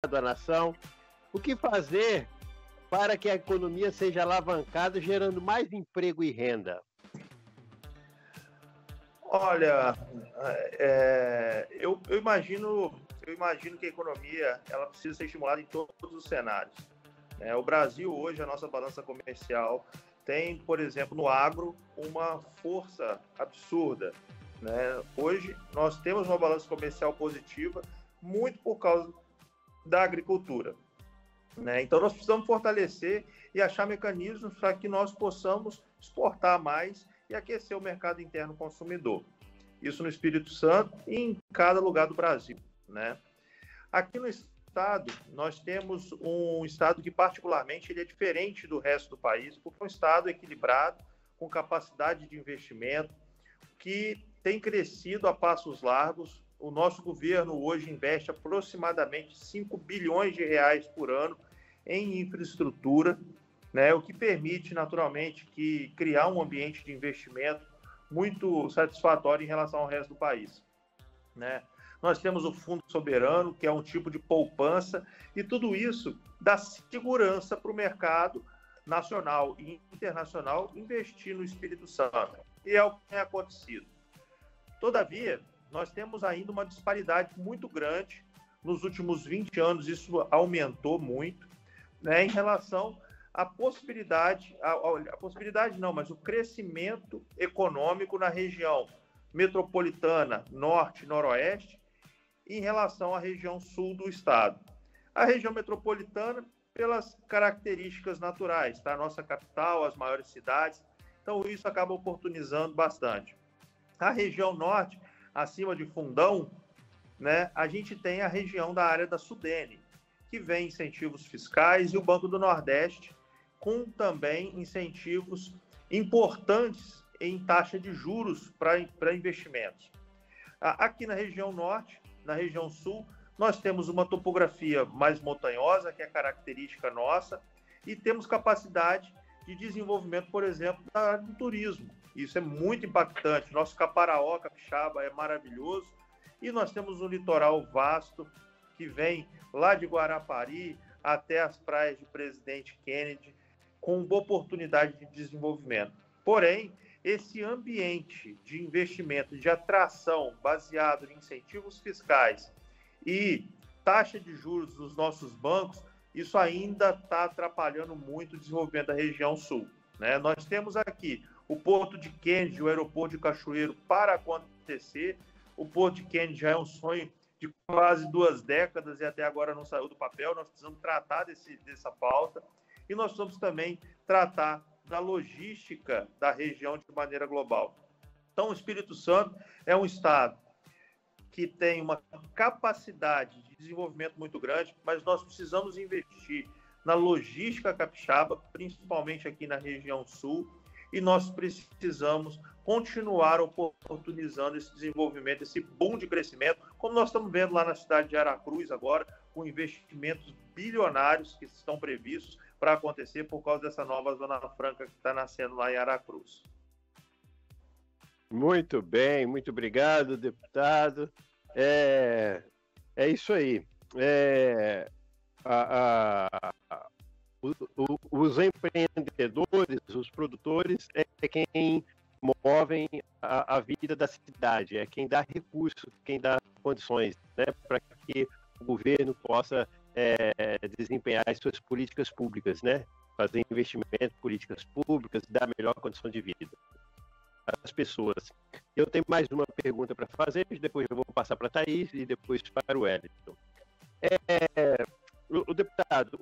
à nação. O que fazer para que a economia seja alavancada, gerando mais emprego e renda? Olha, eu imagino que a economia ela precisa ser estimulada em todos os cenários. O Brasil hoje, a nossa balança comercial tem, por exemplo, no agro, uma força absurda. Hoje nós temos uma balança comercial positiva muito por causa da agricultura. Então nós precisamos fortalecer e achar mecanismos para que nós possamos exportar mais e aquecer o mercado interno consumidor. Isso no Espírito Santo e em cada lugar do Brasil. Aqui no estado, nós temos um estado que particularmente ele é diferente do resto do país, porque é um estado equilibrado, com capacidade de investimento, que tem crescido a passos largos. O nosso governo hoje investe aproximadamente 5 bilhões de reais por ano em infraestrutura, o que permite, naturalmente, criar um ambiente de investimento muito satisfatório em relação ao resto do país. Nós temos o Fundo Soberano, que é um tipo de poupança, e tudo isso dá segurança para o mercado nacional e internacional investir no Espírito Santo. E é o que tem acontecido. Todavia, nós temos ainda uma disparidade muito grande. Nos últimos 20 anos, isso aumentou muito, em relação à possibilidade, mas o crescimento econômico na região metropolitana, norte e noroeste, em relação à região sul do estado. A região metropolitana, pelas características naturais, a nossa capital, as maiores cidades, então isso acaba oportunizando bastante. A região norte, acima de Fundão, a gente tem a região da área da Sudene, que vem incentivos fiscais, e o Banco do Nordeste, com também incentivos importantes em taxa de juros para investimentos. Aqui na região norte, na região sul, nós temos uma topografia mais montanhosa, que é característica nossa, e temos capacidade de desenvolvimento, por exemplo, da área do turismo. Isso é muito impactante. Nosso Caparaó, Capixaba, é maravilhoso, e nós temos um litoral vasto, que vem lá de Guarapari até as praias de Presidente Kennedy, com boa oportunidade de desenvolvimento. Porém, esse ambiente de investimento, de atração baseado em incentivos fiscais e taxa de juros dos nossos bancos, isso ainda está atrapalhando muito o desenvolvimento da região sul. Nós temos aqui o Porto de Kennedy, o aeroporto de Cachoeiro para acontecer. O Porto de Kennedy já é um sonho de quase 2 décadas e até agora não saiu do papel. Nós precisamos tratar dessa pauta e nós precisamos também tratar da logística da região de maneira global. Então, o Espírito Santo é um estado que tem uma capacidade de desenvolvimento muito grande, mas nós precisamos investir na logística capixaba, principalmente aqui na região sul, e nós precisamos continuar oportunizando esse desenvolvimento, esse boom de crescimento, como nós estamos vendo lá na cidade de Aracruz agora, com investimentos bilionários que estão previstos para acontecer por causa dessa nova Zona Franca que está nascendo lá em Aracruz. Muito bem, muito obrigado, deputado. É isso aí. Os empreendedores, os produtores, é quem movem a vida da cidade, é quem dá recursos, quem dá condições, para que o governo possa desempenhar as suas políticas públicas, fazer investimento, políticas públicas, dar melhor condição de vida às pessoas. Eu tenho mais uma pergunta para fazer, depois eu vou passar para a Thaís e depois para o Wellington. O deputado,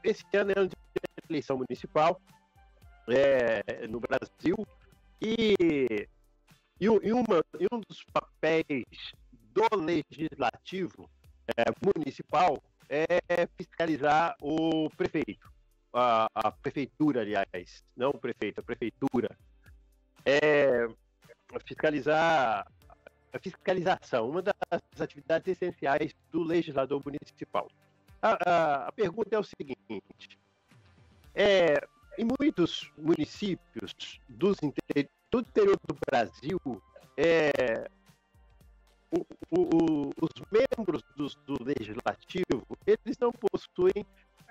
esse ano é ano de eleição municipal no Brasil e um dos papéis do legislativo municipal é fiscalizar o prefeito, a prefeitura, aliás, não o prefeito, a prefeitura. Fiscalizar a fiscalização, uma das atividades essenciais do legislador municipal. A pergunta é o seguinte: em muitos municípios do interior do Brasil, os membros do Legislativo, eles não possuem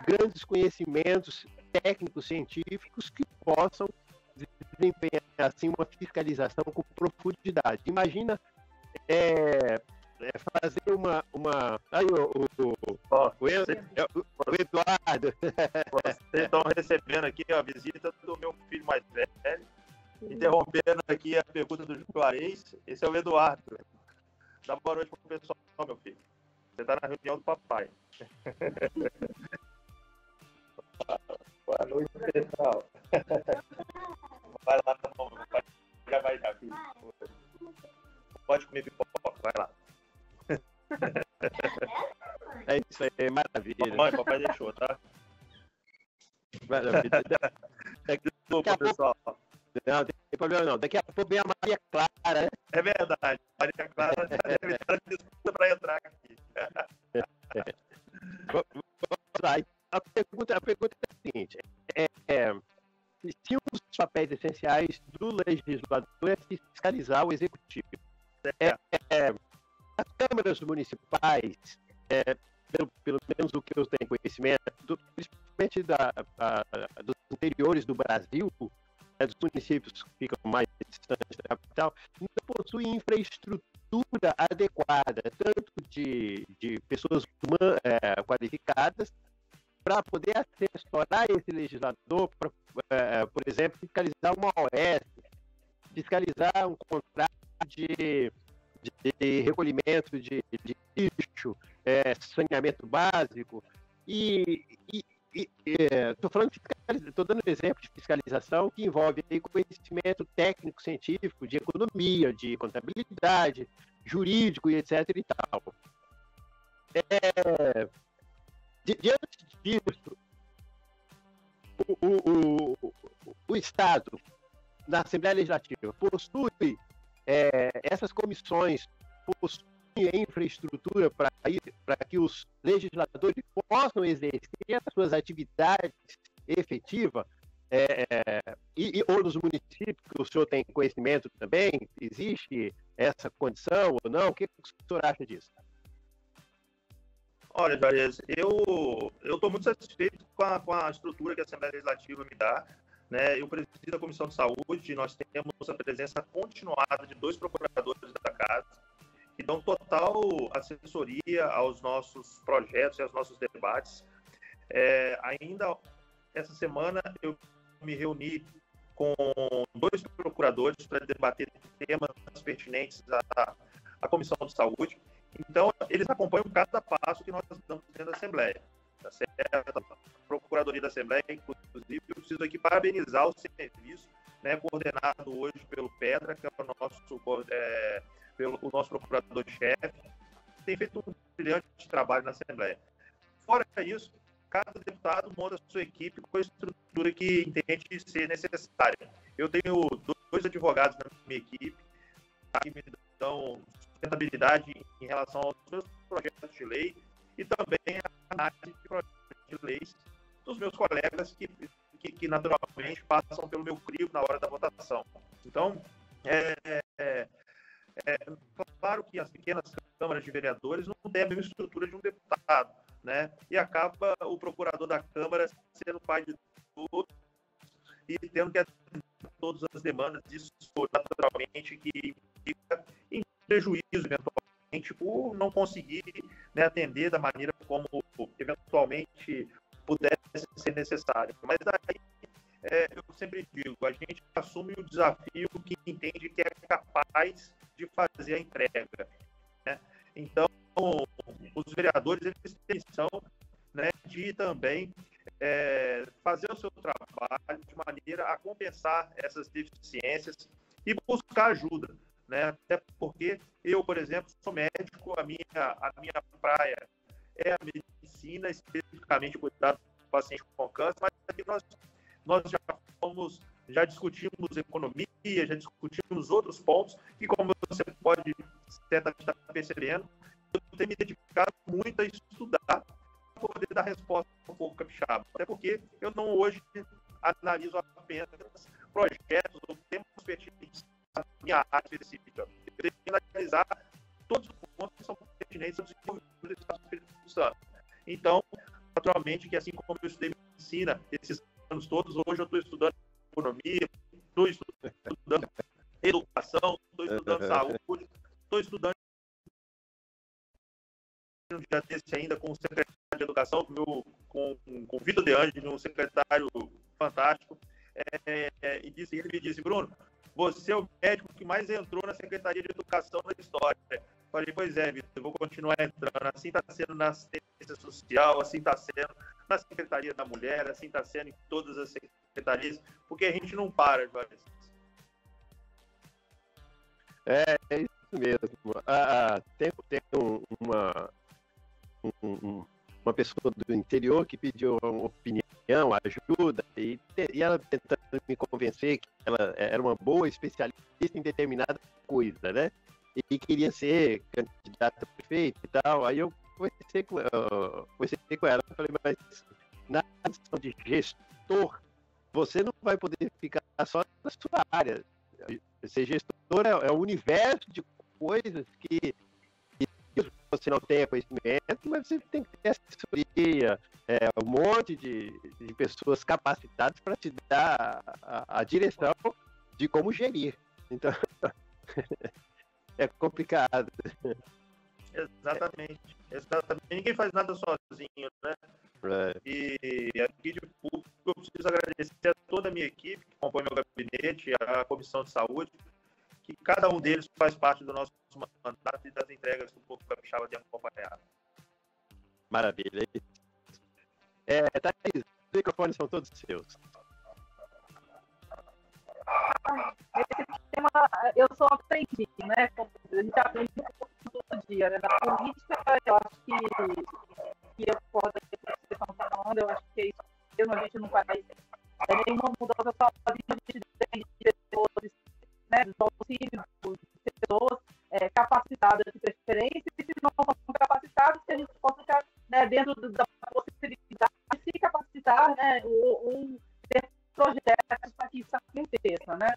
grandes conhecimentos técnicos, científicos que possam desempenhar assim, uma fiscalização com profundidade. Imagina fazer uma... Aí, o Eduardo. Vocês estão recebendo aqui a visita do meu filho mais velho, interrompendo aqui a pergunta do Juarez. Esse é o Eduardo. Dá boa noite para o pessoal, meu filho. Você está na reunião do papai. Boa noite, pessoal. Vai lá, tá bom. Já vai dar, filho. Pode comer pipoca, vai lá. É isso aí, maravilha. Mãe, papai deixou, tá? Maravilha. Desculpa, pessoal. Não, tem problema não. Daqui a pouco vem a Maria Clara, né? É verdade. Maria Clara deve estar disputa para entrar aqui. A pergunta é a seguinte. Se um dos papéis essenciais do legislador é fiscalizar o executivo. As câmaras municipais, pelo menos do que eu tenho conhecimento, principalmente dos interiores do Brasil, dos municípios que ficam mais distantes da capital, não possuem infraestrutura adequada, tanto de pessoas qualificadas, para poder assessorar esse legislador, por exemplo, fiscalizar uma OS, fiscalizar um contrato de recolhimento de lixo, saneamento básico, estou dando exemplo de fiscalização que envolve aí conhecimento técnico, científico, de economia, de contabilidade, jurídico e etc. e tal. Diante disso, o Estado, na Assembleia Legislativa, possui essas comissões, possuem infraestrutura para que os legisladores possam exercer as suas atividades efetivas, ou nos municípios, que o senhor tem conhecimento também, existe essa condição ou não? O que o senhor acha disso? Olha, Juarez, eu estou muito satisfeito com a estrutura que a Assembleia Legislativa me dá. Né? Eu presido a Comissão de Saúde, nós temos a presença continuada de 2 procuradores da Casa, que dão total assessoria aos nossos projetos e aos nossos debates. Ainda essa semana eu me reuni com 2 procuradores para debater temas pertinentes à Comissão de Saúde. Então, eles acompanham cada passo que nós damos dentro da Assembleia. Tá certo? A Procuradoria da Assembleia, inclusive, eu preciso aqui parabenizar o serviço, né, coordenado hoje pelo Pedra, que é o nosso procurador-chefe, tem feito um brilhante trabalho na Assembleia. Fora isso, cada deputado monta a sua equipe com a estrutura que entende ser necessária. Eu tenho 2 advogados na minha equipe, que me dão sustentabilidade em relação aos meus projetos de lei e também a análise de projetos de leis dos meus colegas que naturalmente passam pelo meu crivo na hora da votação. Então, claro que as pequenas câmaras de vereadores não têm a mesma estrutura de um deputado, né? E acaba o procurador da Câmara sendo pai de todos e tendo que atender todas as demandas disso, naturalmente, que fica em prejuízo, eventualmente, por não conseguir, né, atender da maneira como eventualmente pudesse ser necessário. Mas aí, eu sempre digo, a gente assume o desafio que entende que é capaz de fazer a entrega, né? Então, os vereadores, eles têm missão, né, de também fazer o seu trabalho de maneira a compensar essas deficiências e buscar ajuda, né? Até porque eu, por exemplo, sou médico, a minha praia é a medicina, especificamente o cuidado do paciente com câncer, mas aqui nós já discutimos economia, já discutimos outros pontos, e como você pode certamente estar percebendo, eu tenho me dedicado muito a estudar para poder dar resposta ao povo capixaba. Até porque eu não hoje analiso apenas projetos ou temas pertinentes à minha área específica. Eu tenho que analisar todos pontos que são pertinentes ao desenvolvimento do Estado do Espírito Santo. Então, naturalmente, que assim como eu estudei medicina esses anos todos, hoje eu estou estudando economia, estou estudando educação, estou estudando saúde, estou estudando um dia desse ainda com o secretário de Educação, com o Vitor De Angeli, um secretário fantástico, e ele me disse, Bruno, você é o médico que mais entrou na Secretaria de Educação na história. Falei, pois é, Vitor, eu vou continuar entrando. Assim está sendo na assistência social, assim está sendo na Secretaria da Mulher, assim está sendo em todas as secretarias, porque a gente não para, Juarez. É isso mesmo. Tem uma pessoa do interior que pediu uma opinião, ajuda, e ela tentando me convencer que ela era uma boa especialista em determinada coisa, né? E queria ser candidata a prefeito e tal. Aí eu conversei com ela, falei, mas na questão de gestor, você não vai poder ficar só na sua área. Ser gestor é um universo de coisas que você não tem conhecimento, mas você tem que ter assessoria, um monte de pessoas capacitadas para te dar a direção de como gerir. Então, é complicado. Exatamente. Ninguém faz nada sozinho, né? E aqui de público eu preciso agradecer a toda a minha equipe que compõe meu gabinete, a Comissão de Saúde, que cada um deles faz parte do nosso mandato e das entregas que o povo capixaba tem acompanhado. Maravilha. Thaís, os microfones são todos seus. Esse tema, eu só aprendi, né? A gente aprende todo dia, né? Na política, eu acho que eu posso ter que vocês estão falando, eu acho que é isso mesmo, a gente não faz nenhuma mudança sozinha, a gente tem diretores, né, dos auxílios, de pessoas capacitadas de preferência, e se não são capacitadas, que a gente possa ficar, né, dentro da possibilidade de se capacitar, né, ou ter projetos para que isso aconteça, né?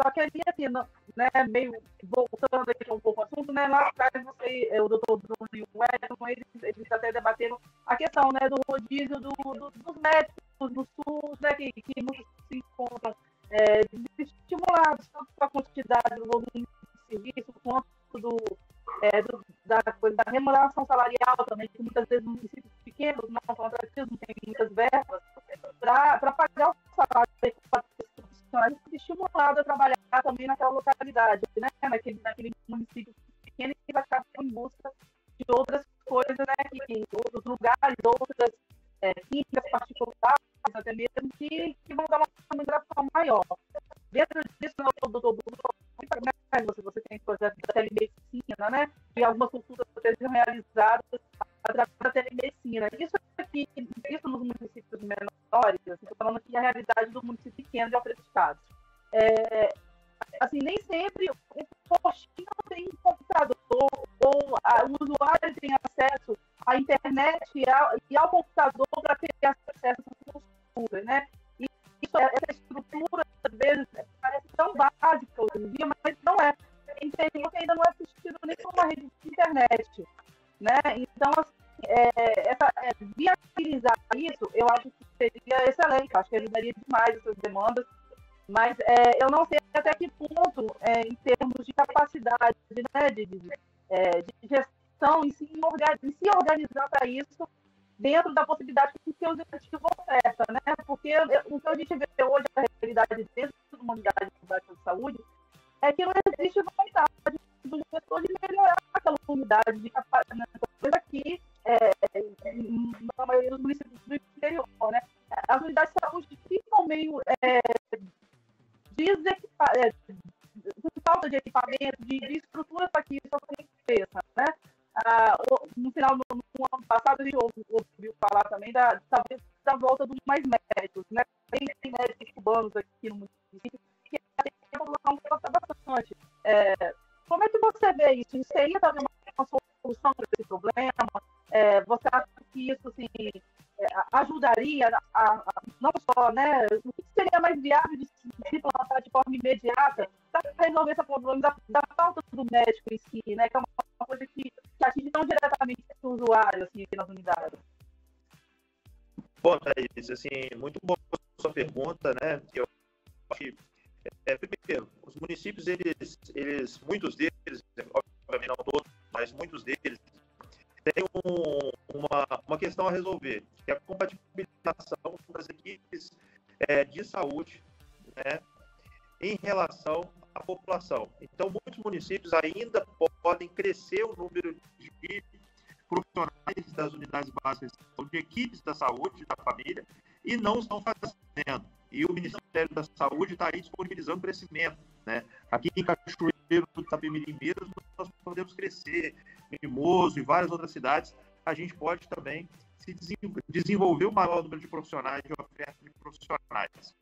Só que ali, assim, né, meio voltando aqui um pouco ao assunto, né, lá atrás o doutor Bruno e o Edson, eles até debateram a questão, né, do rodízio dos médicos no SUS, né, que muitos se encontram estimulados tanto com a quantidade do volume de serviço quanto da remuneração salarial também, que muitas vezes municípios pequenos não são atrativos, não têm muitas verbas para pagar o salário adequado dos profissionais, estimulado a trabalhar também naquela localidade, né? naquele município pequeno, que vai ficar em busca de outras coisas, né? Outros lugares, outras clínicas particulares, até mesmo, que vão dar uma remuneração maior. Dentro disso, o doutor Bruno, você tem projeto da telemedicina, né? E algumas consultas sejam realizadas através da telemedicina. Isso nos municípios menores, estou falando aqui a realidade do município pequeno de Alfredo Chaves. Assim, nem sempre o postinho tem computador, ou o usuário tem acesso à internet e ao computador para ter acesso a consultas, né? E essa estrutura, às vezes, parece tão básica hoje em dia, mas não é. Entendeu que ainda não é assistido nem por uma rede de internet, né? Então, assim, viabilizar isso, eu acho que seria excelente, acho que ajudaria demais essas demandas, mas eu não sei até que ponto, em termos de capacidade, né, de gestão, e se organizar para isso, dentro da possibilidade que o executivo oferta, né? Porque o que a gente vê hoje, a realidade dentro de uma unidade básica de saúde, é que não existe vontade do gestor de melhorar aquela unidade de capacidade, coisa que na maioria dos municípios do interior, né? As unidades de saúde ficam meio com falta de equipamento, de estrutura para que isso aconteça, né? No final do ano passado, a gente ouviu falar também talvez da volta dos mais médicos, né? Tem médicos cubanos aqui no município que a população gosta bastante. Como é que você vê isso? Isso seria também uma solução para esse problema? Você acha que isso, assim, ajudaria não só, né, o que seria mais viável de se implantar de forma imediata para resolver esse problema da falta do médico em si, né, que é uma coisa que atinge tão diretamente o usuário assim, aqui nas unidades? Bom, Thaís, assim, muito boa a sua pergunta, né? Eu acho que, primeiro, os municípios, eles, muitos deles, obviamente não todos, mas muitos deles, têm uma questão a resolver, que é a compatibilização das equipes de saúde, né, em relação à população. Então, muitos municípios ainda podem crescer o número de profissionais das unidades básicas de equipes da saúde, da família, e não estão fazendo. E o Ministério da Saúde está aí disponibilizando crescimento, né? Aqui em Cachoeiro, no Itapemirim mesmo, nós podemos crescer, Mimoso e várias outras cidades, a gente pode também se desenvolver o maior número de profissionais, de oferta de profissionais,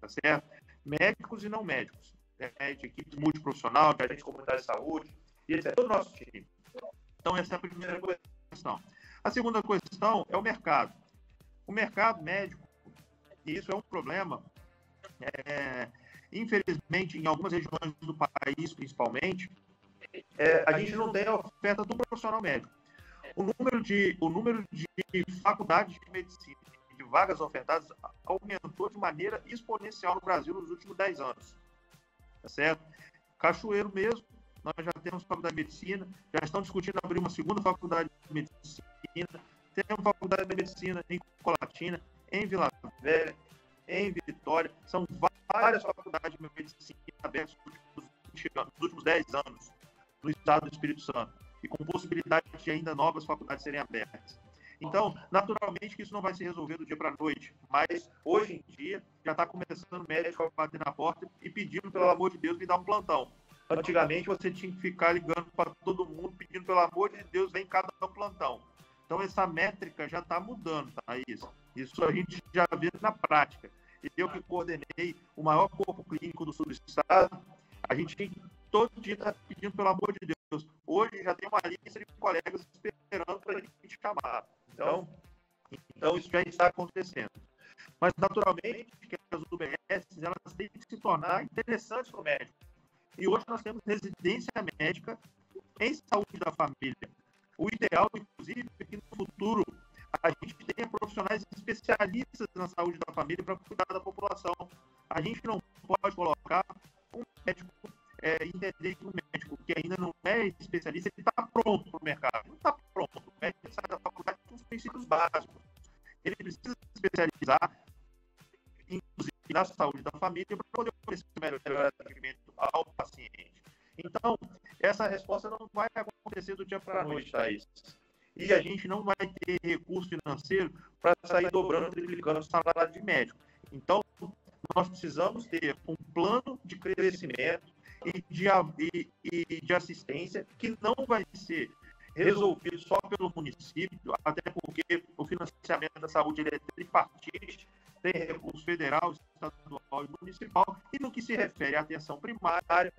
tá certo? Médicos e não médicos, né? De equipe multiprofissional, de agente comunitário de saúde, e etc. Todo o nosso time. Então, essa é a primeira questão. A segunda questão é o mercado. O mercado médico, e isso é um problema, infelizmente, em algumas regiões do país, principalmente, a gente não tem a oferta do profissional médico. O número de faculdades de medicina, de vagas ofertadas, aumentou de maneira exponencial no Brasil nos últimos 10 anos. Tá certo? Cachoeiro mesmo, nós já temos faculdade de medicina, já estão discutindo abrir uma segunda faculdade de medicina, temos faculdade de medicina em Colatina, em Vila Velha, em Vitória, são várias faculdades de medicina abertas nos últimos 10 anos no estado do Espírito Santo, e com possibilidade de ainda novas faculdades serem abertas. Então, naturalmente que isso não vai se resolver do dia para a noite, mas hoje em dia já está começando o médico a bater na porta e pedindo, pelo amor de Deus, me dá um plantão. Antigamente você tinha que ficar ligando para todo mundo, pedindo, pelo amor de Deus, vem cada plantão. Então essa métrica já está mudando, Thaís. Isso a gente já vê na prática. E eu que coordenei o maior corpo clínico do subestado, a gente todo dia está pedindo, pelo amor de Deus. Hoje já tem uma lista de colegas esperando para a gente chamar. Então isso já está acontecendo. Mas, naturalmente, que as UBS elas têm que se tornar interessantes para o médico. E hoje nós temos residência médica em saúde da família. O ideal, inclusive, é que no futuro a gente tenha profissionais especialistas na saúde da família para cuidar da população. A gente não pode colocar um médico, entender que um médico que ainda não é especialista, ele está pronto para o mercado. Não está pronto. O médico sai da faculdade com os princípios básicos. Ele precisa se especializar, inclusive na saúde da família, para poder oferecer o melhor atendimento ao paciente. Então, essa resposta não vai acontecer do dia para a noite, Thaís. E a gente não vai ter recurso financeiro para sair dobrando, triplicando o salário de médico. Então, nós precisamos ter um plano de crescimento e de assistência que não vai ser resolvido só pelo município, até porque o financiamento da saúde ele é tripartite, tem recurso federal, estadual e municipal, e no que se refere à atenção primária,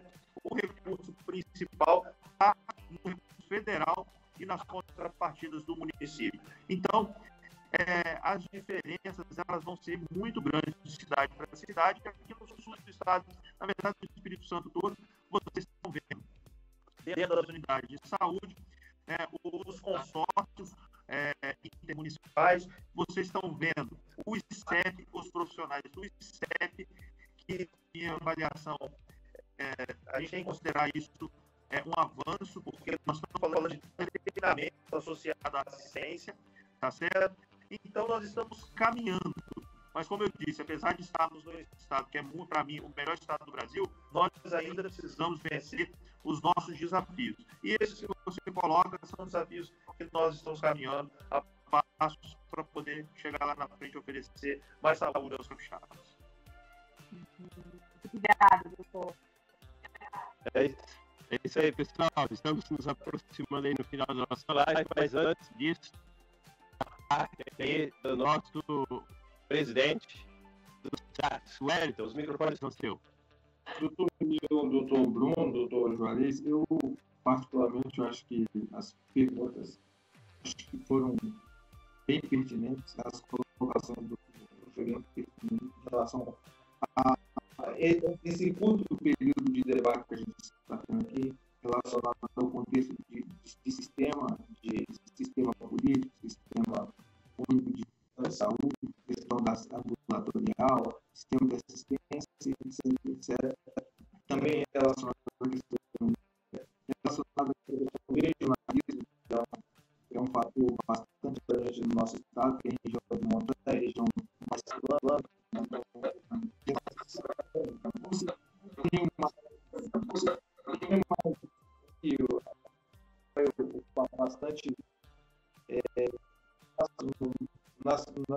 o recurso principal está no recurso federal e nas contrapartidas do município. Então, as diferenças elas vão ser muito grandes de cidade para cidade, e aqui no sul do estado, na verdade, no Espírito Santo todo, vocês estão vendo, dentro das unidades de saúde, os consórcios intermunicipais, vocês estão vendo o ICEP, os profissionais do ICEP, que em avaliação, a gente tem que considerar isso um avanço, porque nós estamos falando de treinamento associado à assistência, tá certo? Então, nós estamos caminhando. Mas, como eu disse, apesar de estarmos no estado que é, para mim, o melhor estado do Brasil, nós ainda precisamos vencer os nossos desafios. E esses que você coloca são desafios que nós estamos caminhando a passos para poder chegar lá na frente e oferecer mais saúde aos capixabas. Obrigada, doutor. É isso aí, pessoal. Estamos nos aproximando aí no final da nossa live, mas antes disso, do nosso presidente do SACS, Wellington, os microfones são seus. Doutor Bruno, doutor Juarez, eu particularmente acho que as perguntas foram bem pertinentes, as colocações do Juliano em relação a esse curto período de debate que a gente está tendo aqui, relacionado ao contexto de sistema político, sistema único de saúde, questão da ambulatorial, sistema de assistência, etc. Também relacionado à questão relacionada ao regionalismo, que é um fator bastante presente no nosso estado, que é a região de montanha, a região mais plana. Bastante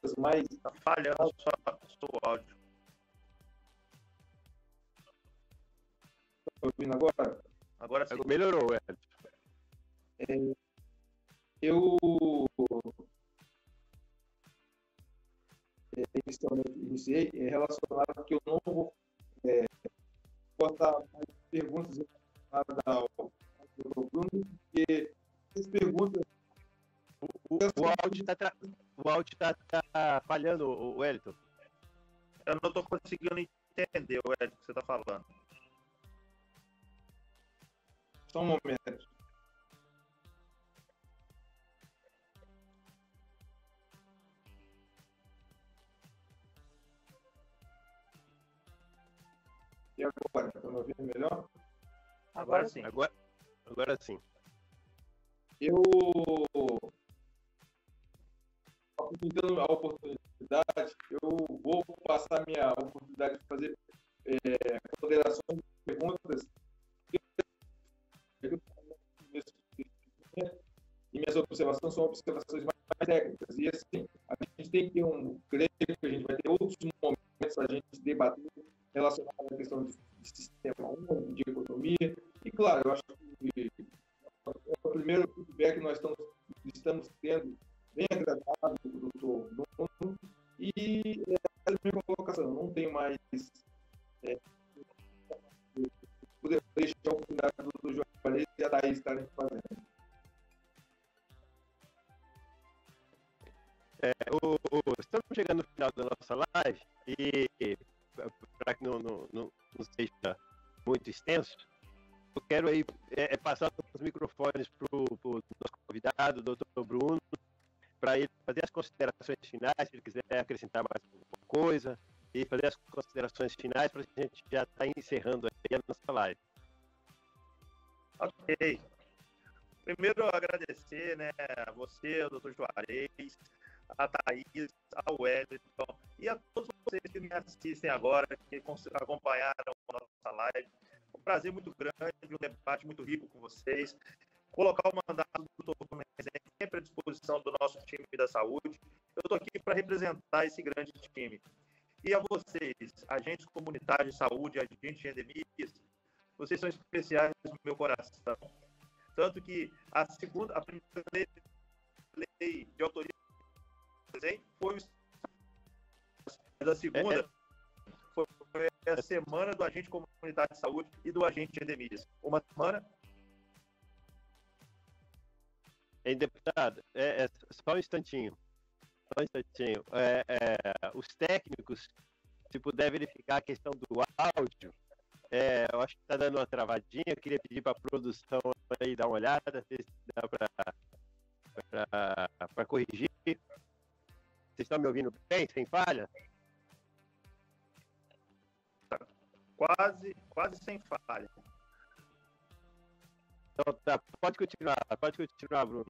nas mais Está falhando seu áudio. Está ouvindo agora? Agora sim. Melhorou, Edson. Eu iniciei relacionado que eu não vou botar mais perguntas relacionadas ao Bruno, porque essas perguntas. O áudio está falhando, Wellington. Eu não estou conseguindo entender, Ed, o que você está falando. Só um momento. E agora? Estão me ouvindo melhor? Agora sim. Agora sim. Eu, aproveitando a oportunidade, eu vou passar a minha oportunidade de fazer considerações e perguntas. E minhas observações são observações mais técnicas. E assim, a gente tem que creio que a gente vai ter outros momentos para a gente debater relacionados à questão de sistema único, de economia. E claro, eu acho que o primeiro feedback que nós estamos tendo bem agradável do doutor Bruno, e a minha colocação, não tenho mais poder deixar a oportunidade do doutor Juarez e a Thaís estarem fazendo. Estamos chegando no final da nossa live e para que não seja muito extenso, eu quero aí passar os microfones para o nosso convidado, o doutor Bruno, para ele fazer as considerações finais, se ele quiser acrescentar mais alguma coisa, e fazer as considerações finais para a gente já estar encerrando aí a nossa live. Ok. Primeiro, agradecer, né, a você, ao doutor Juarez, a Thaís, ao Wellington e a todos vocês que me assistem agora, que acompanharam a nossa live. Um prazer muito grande, um debate muito rico com vocês. Colocar o mandato do doutor Bruno Rezende sempre à disposição do nosso time da saúde. Eu estou aqui para representar esse grande time. E a vocês, agentes comunitários de saúde, agentes de endemias, vocês são especiais no meu coração. Tanto que a primeira lei de autoria foi mas a segunda foi a semana do agente comunitário de saúde e do agente de endemias. Uma semana. Deputado, só um instantinho. Os técnicos, se puder verificar a questão do áudio, eu acho que está dando uma travadinha. Eu queria pedir para a produção aí dar uma olhada, se dá para corrigir. Vocês estão me ouvindo bem, sem falha? Quase sem falha. Então tá, pode continuar, Bruno.